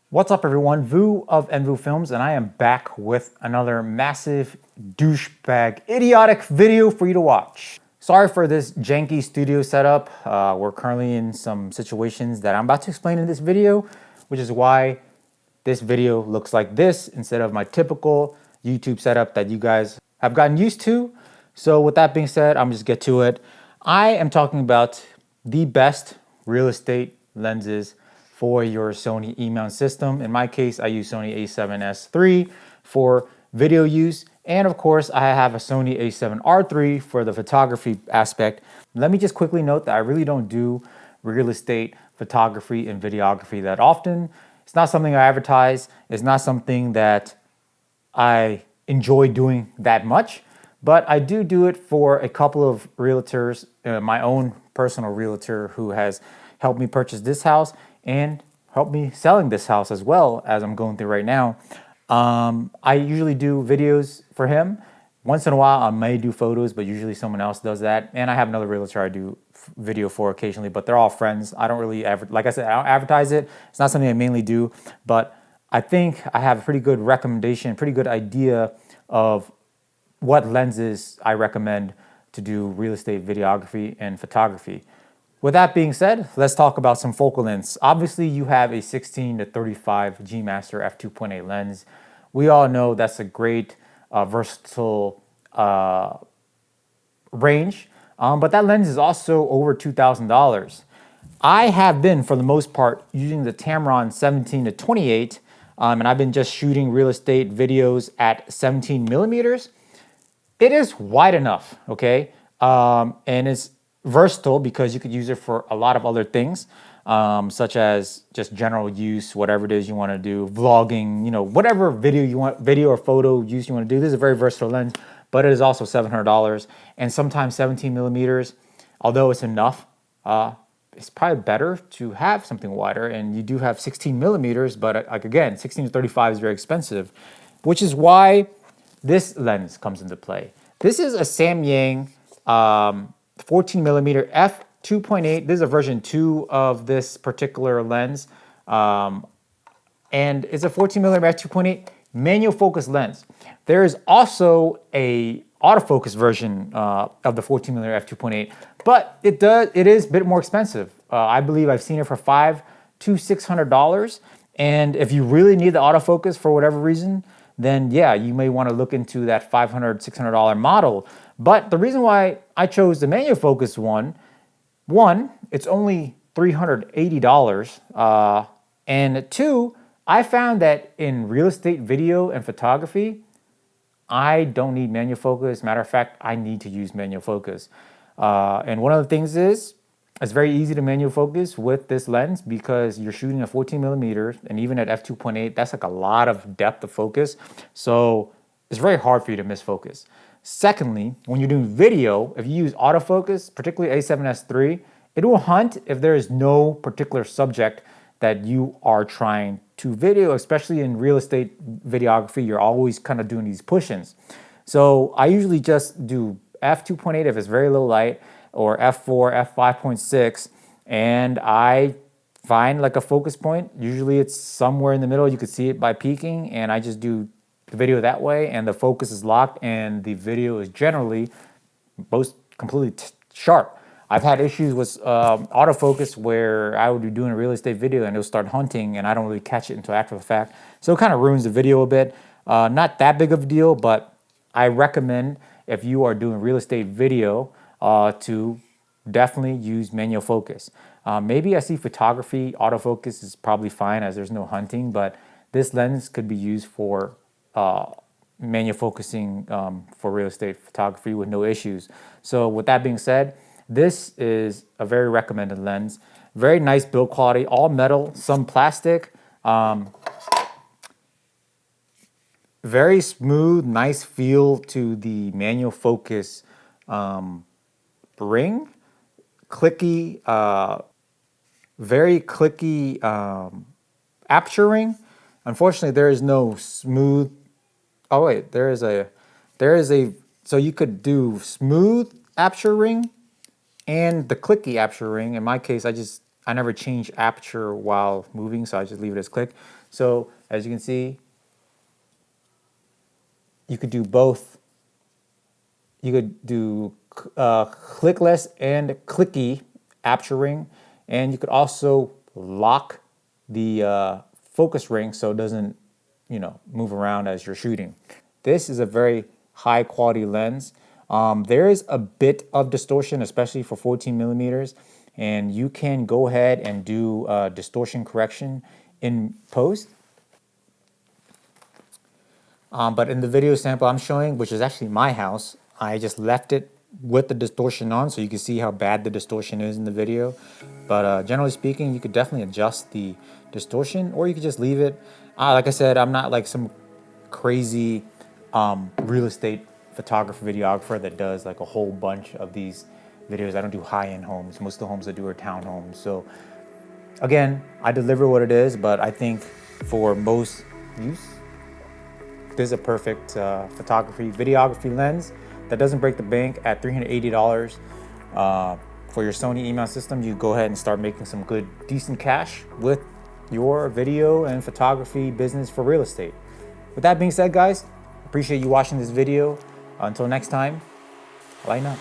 What's up everyone, Vu of Envu Films, and I am back with another massive douchebag idiotic video for you to watch. Sorry for this janky studio setup. We're currently in some situations that I'm about to explain in this video, which is why this video looks like this instead of my typical YouTube setup that you guys have gotten used to. So with that being said, I'm just get to it. I am talking about the best real estate lenses for your Sony E-Mount system. In my case, I use Sony a7S III for video use. And of course, I have a Sony a7R III for the photography aspect. Let me just quickly note that I really don't do real estate photography and videography that often. It's not something I advertise. It's not something that I enjoy doing that much, but I do it for a couple of realtors, my own personal realtor who has helped me purchase this house and helped me selling this house as well as I'm going through right now. I usually do videos for him. Once in a while, I may do photos, but usually someone else does that. And I have another realtor I do video for occasionally, but they're all friends. I don't really like I said, I don't advertise it. It's not something I mainly do, but I think I have a pretty good recommendation, pretty good idea of what lenses I recommend to do real estate videography and photography. With that being said, let's talk about some focal lengths. Obviously, you have a 16 to 35 G Master f2.8 lens. We all know that's a great versatile range, but that lens is also over $2,000. I have been, for the most part, using the Tamron 17 to 28, and I've been just shooting real estate videos at 17 millimeters. It is wide enough, okay? And it's versatile because you could use it for a lot of other things, such as just general use, whatever it is you want to do, vlogging, you know, whatever video you want, video or photo use you want to do. This is a very versatile lens, but it is also $700. And sometimes 17 millimeters, although it's enough, it's probably better to have something wider. And you do have 16 millimeters, but like again, 16 to 35 is very expensive, which is why this lens comes into play. This is a Samyang 14 millimeter f2.8. This is a version 2 of this particular lens. And it's a 14 millimeter f2.8 manual focus lens. There is also a autofocus version of the 14 millimeter f2.8, but it is a bit more expensive. I believe I've seen it for $500 to $600. And if you really need the autofocus for whatever reason, then yeah, you may want to look into that $500, $600 model. But the reason why I chose the manual focus one, it's only $380. And two, I found that in real estate video and photography, I don't need manual focus. Matter of fact, I need to use manual focus. And one of the things is, it's very easy to manual focus with this lens because you're shooting at 14 millimeters, and even at f2.8, that's like a lot of depth of focus. So it's very hard for you to miss focus. Secondly, when you're doing video, if you use autofocus, particularly a7S III, it will hunt if there is no particular subject that you are trying to video, especially in real estate videography. You're always kind of doing these push-ins. So I usually just do f2.8 if it's very low light, or f4, f5.6, and I find like a focus point. Usually it's somewhere in the middle. You could see it by peaking, and I just do the video that way, and the focus is locked, and the video is generally both completely sharp. I've had issues with autofocus where I would be doing a real estate video and it'll start hunting, and I don't really catch it until after the fact. So it kind of ruins the video a bit. Not that big of a deal, but I recommend if you are doing real estate video to definitely use manual focus. Maybe I see photography, autofocus is probably fine as there's no hunting, but this lens could be used for manual focusing for real estate photography with no issues. So with that being said, this is a very recommended lens. Very nice build quality, all metal, some plastic. Very smooth, nice feel to the manual focus ring. Clicky, very clicky aperture ring. Unfortunately, there is no smooth. Oh wait, there is a. So you could do smooth aperture ring and the clicky aperture ring. In my case, I never change aperture while moving, so I just leave it as click. So as you can see, you could do both. You could do clickless and clicky aperture ring, and you could also lock the focus ring so it doesn't, move around as you're shooting. This is a very high quality lens. There is a bit of distortion, especially for 14 millimeters, and you can go ahead and do distortion correction in post. But in the video sample I'm showing, which is actually my house, I just left it with the distortion on so you can see how bad the distortion is in the video. But generally speaking, you could definitely adjust the distortion, or you could just leave it. Like I said, I'm not like some crazy real estate photographer, videographer that does like a whole bunch of these videos. I don't do high-end homes. Most of the homes I do are townhomes. So again, I deliver what it is, but I think for most use, this is a perfect photography, videography lens that doesn't break the bank. At $380 for your Sony E-Mount system, you go ahead and start making some good, decent cash with your video and photography business for real estate. With that being said, guys, appreciate you watching this video. Until next time, line up.